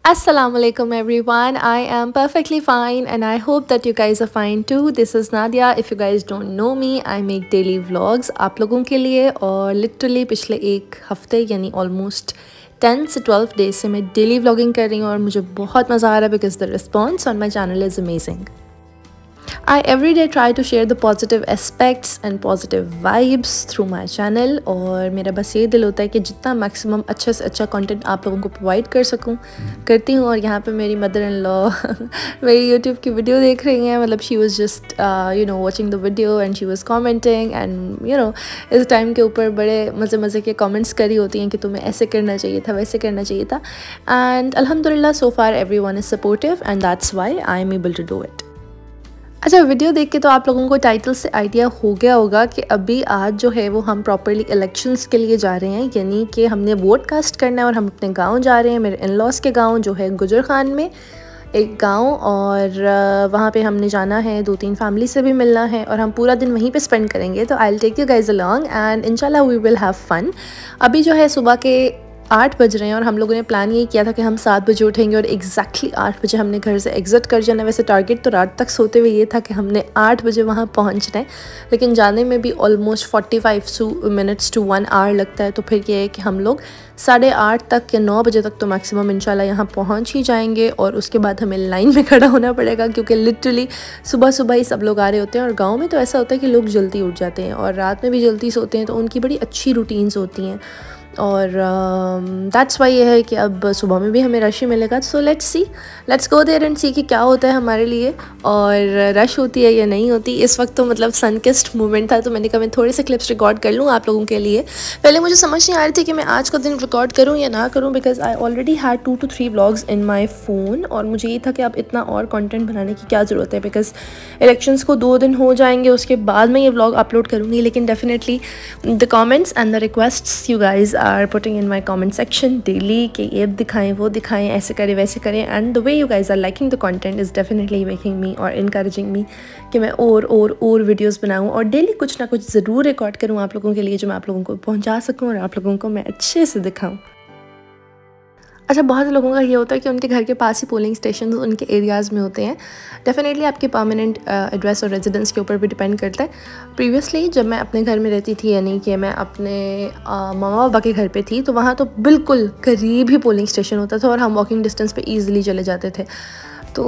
Assalamualaikum everyone. I am perfectly fine and I hope that you guys are fine too. This is Nadia. If you guys don't know me, I make daily vlogs आप लोगों के लिए और literally पिछले एक हफ्ते यानी almost 10 से 12 days से मैं daily vlogging कर रही हूँ और मुझे बहुत मज़ा आ रहा है because the response on my channel is amazing. I every day try to share the positive aspects and positive vibes through my channel और मेरा बस ये दिल होता है कि जितना मैक्सिमम अच्छे से अच्छा कंटेंट आप लोगों को प्रोवाइड कर सकूं करती हूँ। और यहाँ पे मेरी मदर इन लॉ मेरी यूट्यूब की वीडियो देख रही हैं। मतलब she was just watching the video and she was commenting and इस टाइम के ऊपर बड़े मज़े मज़े के कमेंट्स करी होती हैं कि तुम्हें ऐसे करना चाहिए था, वैसे करना चाहिए था। एंड अल्हम्दुलिल्लाह so far everyone is supportive and that's why I am able to do it. अच्छा, वीडियो देख के तो आप लोगों को टाइटल से आइडिया हो गया होगा कि अभी आज जो है वो हम प्रॉपरली इलेक्शंस के लिए जा रहे हैं, यानी कि हमने वोट कास्ट करना है और हम अपने गांव जा रहे हैं। मेरे इन लॉज के गांव जो है गुजर खान में एक गांव, और वहाँ पे हमने जाना है, 2-3 फैमिली से भी मिलना है और हम पूरा दिन वहीं पे स्पेंड करेंगे। तो I will take you guys along and इंशाल्लाह वी विल हैव फन। अभी जो है सुबह के 8 बज रहे हैं और हम लोगों ने प्लान ये किया था कि हम 7 बजे उठेंगे और एग्जैक्टली 8 बजे हमने घर से एग्ज़िट कर जाना है। वैसे टारगेट तो रात तक सोते हुए ये था कि हमने 8 बजे वहाँ पहुँचना है, लेकिन जाने में भी ऑलमोस्ट 45 मिनट्स टू 1 आवर लगता है। तो फिर ये है कि हम लोग 8:30 तक या 9 बजे तक तो मैक्सिमम इंशाल्लाह यहाँ पहुँच ही जाएंगे। और उसके बाद हमें लाइन में खड़ा होना पड़ेगा क्योंकि लिटरली सुबह सुबह ही सब लोग आ रहे होते हैं। और गाँव में तो ऐसा होता है कि लोग जल्दी उठ जाते हैं और रात में भी जल्दी सोते हैं, तो उनकी बड़ी अच्छी रूटीन्स होती हैं। और दैट्स वाई ये है कि अब सुबह में भी हमें रश ही मिलेगा। So let's go there and see कि क्या होता है हमारे लिए और रश होती है या नहीं होती। इस वक्त तो मतलब सनकिस्ट मोमेंट था, तो मैंने कहा मैं थोड़े से क्लिप्स रिकॉर्ड कर लूँ आप लोगों के लिए। पहले मुझे समझ नहीं आ रही थी कि मैं आज का दिन रिकॉर्ड करूँ या ना करूँ, because I already had 2 to 3 vlogs in my phone और मुझे ये था कि अब इतना और कॉन्टेंट बनाने की क्या ज़रूरत है, बिकॉज इलेक्शंस को 2 दिन हो जाएंगे, उसके बाद मैं ये व्लॉग अपलोड करूँगी। लेकिन definitely the comments and the requests you guys are putting in my comment section daily कि ये दिखाएं, वो दिखाएं, ऐसे करें, वैसे करें, and the way you guys are liking the content is definitely making me और इनकरेजिंग मी कि मैं और वीडियोस बनाऊं और डेली कुछ ना कुछ ज़रूर रिकॉर्ड करूं आप लोगों के लिए, जो मैं आप लोगों को पहुंचा सकूं और आप लोगों को मैं अच्छे से दिखाऊं। अच्छा, बहुत लोगों का ये होता है कि उनके घर के पास ही पोलिंग स्टेशन उनके एरियाज़ में होते हैं। डेफिनेटली आपके परमानेंट एड्रेस और रेजिडेंस के ऊपर भी डिपेंड करता है। प्रीवियसली जब मैं अपने घर में रहती थी, यानी कि मैं अपने मामा पापा के घर पे थी, तो वहाँ तो बिल्कुल करीब ही पोलिंग स्टेशन होता था और हम वॉकिंग डिस्टेंस पे ईजिली चले जाते थे। तो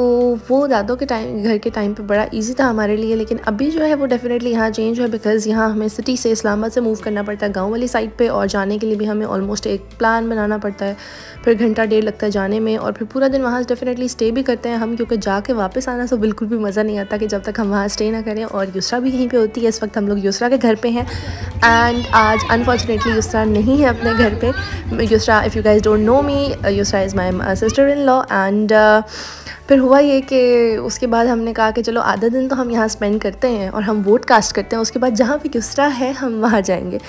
वो दादों के घर के टाइम पे बड़ा इजी था हमारे लिए। लेकिन अभी जो है वो डेफिनेटली यहाँ चेंज है, बिकॉज़ यहाँ हमें सिटी से इस्लामाबाद से मूव करना पड़ता है गांव वाली साइड पे, और जाने के लिए भी हमें ऑलमोस्ट एक प्लान बनाना पड़ता है। फिर घंटा 1.5 लगता है जाने में और फिर पूरा दिन वहाँ डेफिनेटली स्टे भी करते हैं हम, क्योंकि जाके वापस आना तो बिल्कुल भी मज़ा नहीं आता कि जब तक हम वहाँ स्टे ना करें। और युसरा भी यहीं पर होती है। इस वक्त हम लोग युसरा के घर पर हैं एंड आज अनफॉर्चुनेटली युसरा नहीं है अपने घर पर। Yusra, if you guys don't know me, Yusra is my sister in law. And फिर हुआ ये कि उसके बाद हमने कहा कि चलो आधा दिन तो हम यहाँ स्पेंड करते हैं और हम वोट कास्ट करते हैं, उसके बाद जहाँ भी युसरा है हम वहाँ जाएंगे।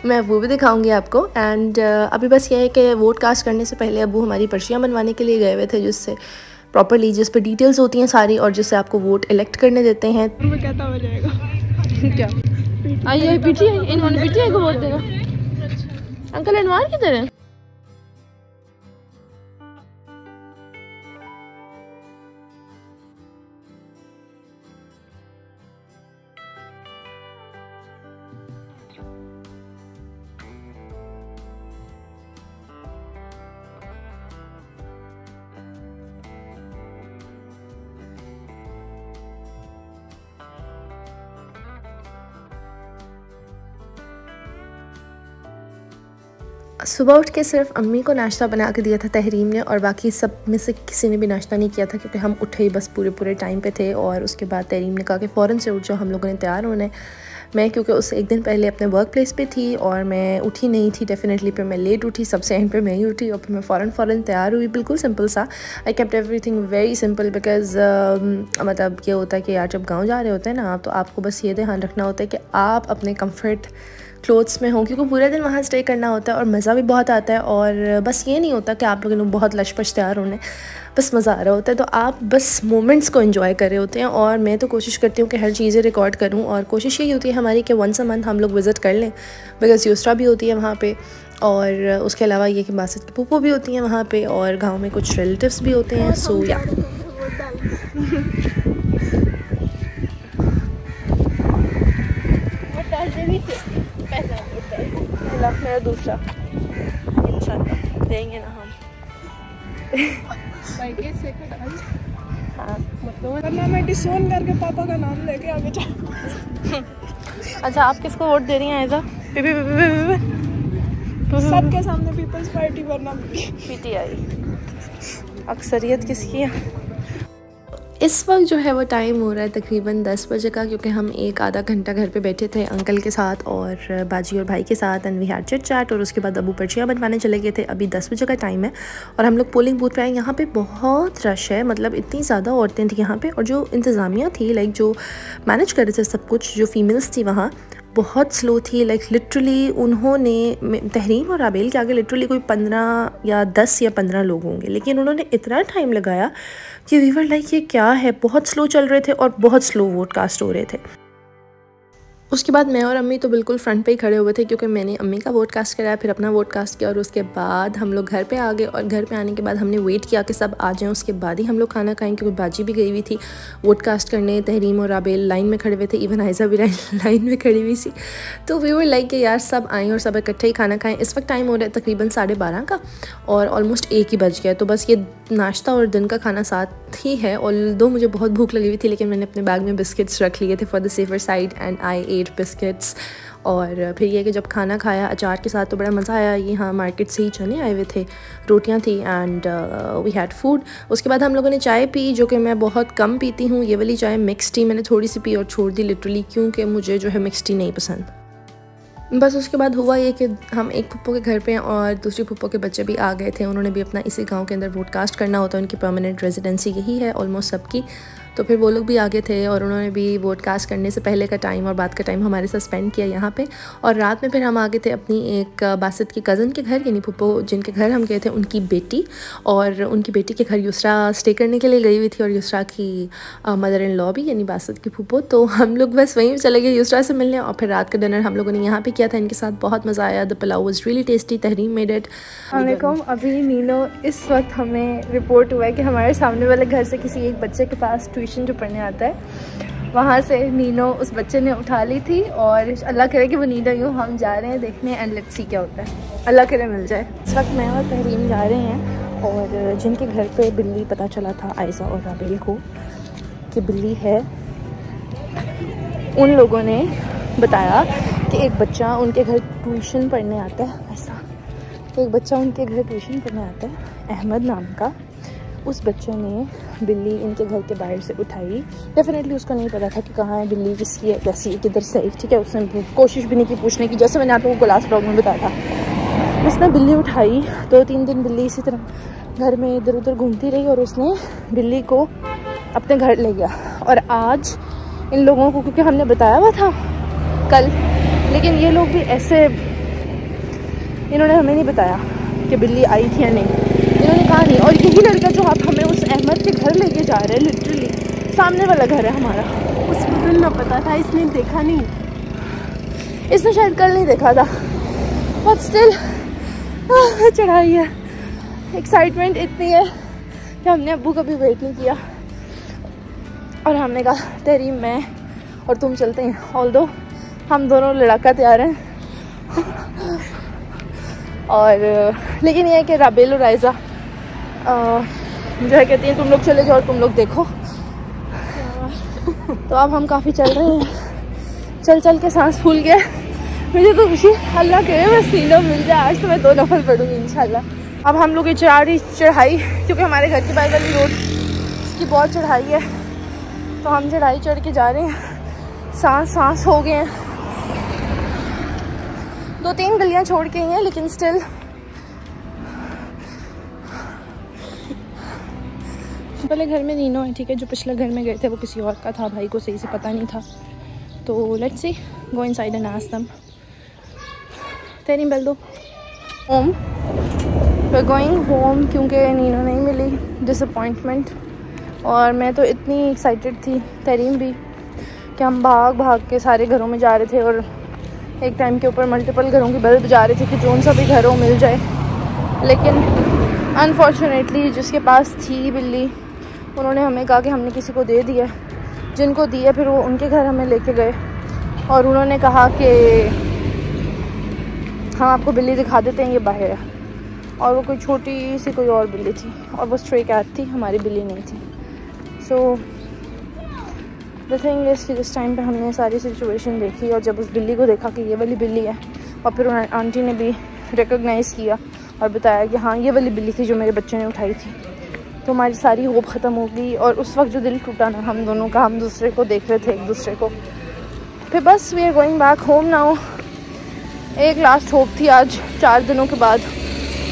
मैं वो भी दिखाऊंगी आपको। एंड अभी बस ये है कि वोट कास्ट करने से पहले अबू हमारी पर्चियाँ बनवाने के लिए गए हुए थे, जिससे प्रॉपरली जिस पर डिटेल्स होती हैं सारी और जिससे आपको वोट इलेक्ट करने देते हैं। क्या आइए पीटी इन्होंने पीटी को वोट देगा। अंकल एनवार किधर है? सुबह उठ के सिर्फ अम्मी को नाश्ता बना के दिया था तहरीम ने, और बाकी सब में से किसी ने भी नाश्ता नहीं किया था क्योंकि हम उठे ही बस पूरे टाइम पे थे। और उसके बाद तहरीम ने कहा कि फ़ौरन से उठ जाओ, हम लोगों ने तैयार होना है। मैं क्योंकि उससे एक दिन पहले अपने वर्क प्लेस पे थी और मैं उठी नहीं थी डेफिनेटली, फिर मैं लेट उठी, सबसे एंड पे मैं ही उठी और फिर मैं फ़ौरन तैयार हुई। बिल्कुल सिंपल सा, I kept everything very simple, because मतलब ये होता है कि यार जब गाँव जा रहे होते हैं ना, तो आपको बस ये ध्यान रखना होता है कि आप अपने कम्फर्ट क्लोथ्स में हो, क्योंकि पूरे दिन वहाँ स्टे करना होता है और मज़ा भी बहुत आता है। और बस ये नहीं होता कि आप लोगों ने बहुत लशपश तैयार होने, बस मज़ा आ रहा होता है। तो आप बस मोमेंट्स को एंजॉय कर रहे होते हैं। और मैं तो कोशिश करती हूँ कि हर चीज़ें रिकॉर्ड करूँ, और कोशिश यही होती है हमारी कि 1 month हम लोग विज़िट कर लें, बिकॉज़ युसरा भी होती है वहाँ पे और उसके अलावा ये कि बासित की पुप्पो भी होती हैं वहाँ पे और गांव में कुछ रिलेटिव्स भी होते हैं। सो या पहला मेरा दूसरा इंशाल्लाह देंगे ना हम। हाँ मतलब मैं डिसोन करके पापा का नाम लेके आगे जा। अच्छा आप किसको वोट दे रही हैं ऐसा? सबके सामने पीपल्स पार्टी वरना पीटीआई। अक्सरियत किसकी है? इस वक्त जो है वो टाइम हो रहा है तकरीबन 10 बजे का, क्योंकि हम एक आधा घंटा घर पे बैठे थे अंकल के साथ और बाजी और भाई के साथ and we had chit chat, और उसके बाद अबू पर्चियाँ बनवाने चले गए थे। अभी 10 बजे का टाइम है और हम लोग पोलिंग बूथ पे आए। यहाँ पे बहुत रश है, मतलब इतनी ज़्यादा औरतें थी यहाँ पे, और जो इंतज़ामिया थी लाइक जो मैनेज कर रहे थे सब कुछ, जो फीमेल्स थी वहाँ बहुत स्लो थी। लाइक लिटरली उन्होंने तहरीम और राबेल के आगे लिटरली कोई 15 या 10 या 15 लोग होंगे, लेकिन उन्होंने इतना टाइम लगाया कि वी वर लाइक ये क्या है, बहुत स्लो चल रहे थे और बहुत स्लो वोट कास्ट हो रहे थे। उसके बाद मैं और अम्मी तो बिल्कुल फ्रंट पे ही खड़े हुए थे, क्योंकि मैंने अम्मी का वोट कास्ट कराया, फिर अपना वोट कास्ट किया और उसके बाद हम लोग घर पे आ गए। और घर पे आने के बाद हमने वेट किया कि सब आ जाएं, उसके बाद ही हम लोग खाना खाएं, क्योंकि बाजी भी गई हुई थी वोट कास्ट करने। तहरीम और राबेल लाइन में खड़े हुए थे, इवन आयजा भी लाइन में खड़ी हुई थी। तो वी वर लाइक कि यार सब आएँ और सब इकट्ठे ही खाना खाएँ। इस वक्त टाइम हो रहा है तकरीबन 12:30 का और ऑलमोस्ट 1 ही बज गया। तो बस ये नाश्ता और दिन का खाना साथ ही है। और दो मुझे बहुत भूख लगी हुई थी, लेकिन मैंने अपने बैग में बिस्किट्स रख लिए थे for the safer side and I ate biscuits. और फिर ये कि जब खाना खाया अचार के साथ तो बड़ा मज़ा आया। ये हाँ मार्केट से ही चने आए हुए थे, रोटियां थी एंड वी हैड फूड। उसके बाद हम लोगों ने चाय पी, जो कि मैं बहुत कम पीती हूँ। ये वाली चाय मिक्स टी मैंने थोड़ी सी पी और छोड़ दी लिटरली, क्योंकि मुझे जो है मिक्स टी नहीं पसंद। बस उसके बाद हुआ ये कि हम एक फुप्पो के घर पे हैं और दूसरी फुप्पो के बच्चे भी आ गए थे। उन्होंने भी अपना इसी गांव के अंदर वोट कास्ट करना होता है, उनकी परमानेंट रेजिडेंसी यही है ऑलमोस्ट सबकी। तो फिर वो लोग भी आ गए थे और उन्होंने भी वोट कास्ट करने से पहले का टाइम और बाद का टाइम हमारे साथ स्पेंड किया यहाँ पे। और रात में फिर हम आ गए थे अपनी एक बासित की कज़न के घर, यानी फुप्पो जिनके घर हम गए थे उनकी बेटी, और उनकी बेटी के घर युसरा स्टे करने के लिए गई हुई थी और युसरा की मदर इन लॉ भी, यानी बासित की फुप्पो। तो हम लोग बस वहीं चले गए युसरा से मिलने और फिर रात का डिनर हम लोगों ने यहाँ पे किया था इनके साथ। बहुत मज़ा आया। The pulao was really tasty. Tahreem made it. वालेकुम। अभी नीनो इस वक्त हमें रिपोर्ट हुआ है कि हमारे सामने वाले घर से किसी एक बच्चे के पास ट्यूशन जो पढ़ने आता है, वहाँ से नीनो उस बच्चे ने उठा ली थी। और अल्लाह करे कि वो नीनो यूँ हम जा रहे हैं देखने एंड लेट्स सी क्या होता है, अल्लाह करे मिल जाए। इस वक्त मैं और तहरीम जा रहे हैं और जिनके घर पे बिल्ली पता चला था आयशा और राबेल को कि बिल्ली है, उन लोगों ने बताया कि एक बच्चा उनके घर ट्यूशन पढ़ने आता है। ऐसा एक बच्चा उनके घर ट्यूशन पढ़ने आता है, अहमद नाम का। उस बच्चे ने बिल्ली इनके घर के बाहर से उठाई। डेफिनेटली उसको नहीं पता था कि कहाँ है बिल्ली, किसकी है, कैसी है, किधर से आई। ठीक है, उसने कोशिश भी नहीं की पूछने की, जैसे मैंने आप लोगों को लास्ट ब्लॉग में बताया था। उसने बिल्ली उठाई, 2-3 दिन बिल्ली इसी तरह घर में इधर उधर घूमती रही और उसने बिल्ली को अपने घर ले गया। और आज इन लोगों को, क्योंकि हमने बताया हुआ था कल, लेकिन ये लोग भी ऐसे, इन्होंने हमें नहीं बताया कि बिल्ली आई थी या नहीं, इन्होंने कहा नहीं। और यही लड़का जो आप हमें उस अहमद के घर लेके जा रहे हैं, लिटरली सामने वाला घर है हमारा, उसको कल ना पता था, इसने देखा नहीं, इसने शायद कल नहीं देखा था। बट स्टिल चढ़ाई है, एक्साइटमेंट इतनी है कि हमने अब्बू का भी वेट नहीं किया और हमने कहा तहरीम मैं और तुम चलते हैं। ऑल्दो हम दोनों लड़ाका तैयार हैं और लेकिन ये है कि राबेल और आयजा जो है कहती हैं तुम लोग चले जाओ, तुम लोग देखो। तो अब हम काफ़ी चल रहे हैं, चल चल के सांस फूल गया। मुझे तो खुशी, अल्लाह करे बस तीनों मिल जाए आज तो मैं 2 नफल पढ़ूँगी इंशाल्लाह। अब हम लोग ये चढ़ाई, क्योंकि हमारे घर की बाहर वाली रोड इसकी बहुत चढ़ाई है, तो हम चढ़ाई चढ़ के जा रहे हैं। सांस हो गए हैं, 2-3 गलियां छोड़ के ही हैं, लेकिन स्टिल पहले घर में नीनो है, ठीक है। जो पिछले घर में गए थे वो किसी और का था, भाई को सही से पता नहीं था। तो let's see, go inside and ask them. तेरी बेल दो। Home, we are going home, क्योंकि नीनो नहीं मिली, डिसअपॉइंटमेंट। और मैं तो इतनी एक्साइटेड थी, तहरीम भी, कि हम भाग भाग के सारे घरों में जा रहे थे और एक टाइम के ऊपर मल्टीपल घरों की बल्ब जा रही थी कि जोन सा भी घर हो मिल जाए, लेकिन अनफॉर्चुनेटली जिसके पास थी बिल्ली उन्होंने हमें कहा कि हमने किसी को दे दिया। जिनको दिया फिर वो उनके घर हमें लेके गए और उन्होंने कहा कि हम आपको बिल्ली दिखा देते हैं, ये बाहर है। और वो कोई छोटी सी कोई और बिल्ली थी और वो स्ट्रे कैट थी, हमारी बिल्ली नहीं थी। सो द थिंग इज़ कि जिस टाइम पे हमने सारी सिचुएशन देखी और जब उस बिल्ली को देखा कि ये वाली बिल्ली है, और फिर आंटी ने भी रिकॉग्नाइज़ किया और बताया कि हाँ ये वाली बिल्ली थी जो मेरे बच्चे ने उठाई थी, तो हमारी सारी होप ख़त्म हो गई। और उस वक्त जो दिल टूटा ना हम दोनों का, हम दूसरे को देख रहे थे एक दूसरे को। फिर बस we are going back home now. एक लास्ट होप थी आज 4 दिनों के बाद,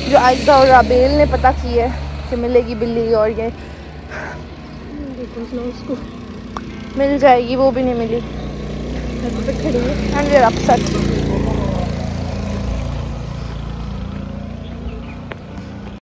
जो आयशा और राबेल ने पता की है कि मिलेगी बिल्ली और ये उसको मिल जाएगी, वो भी नहीं मिली। खड़ी है एंड वी आर अपसेट।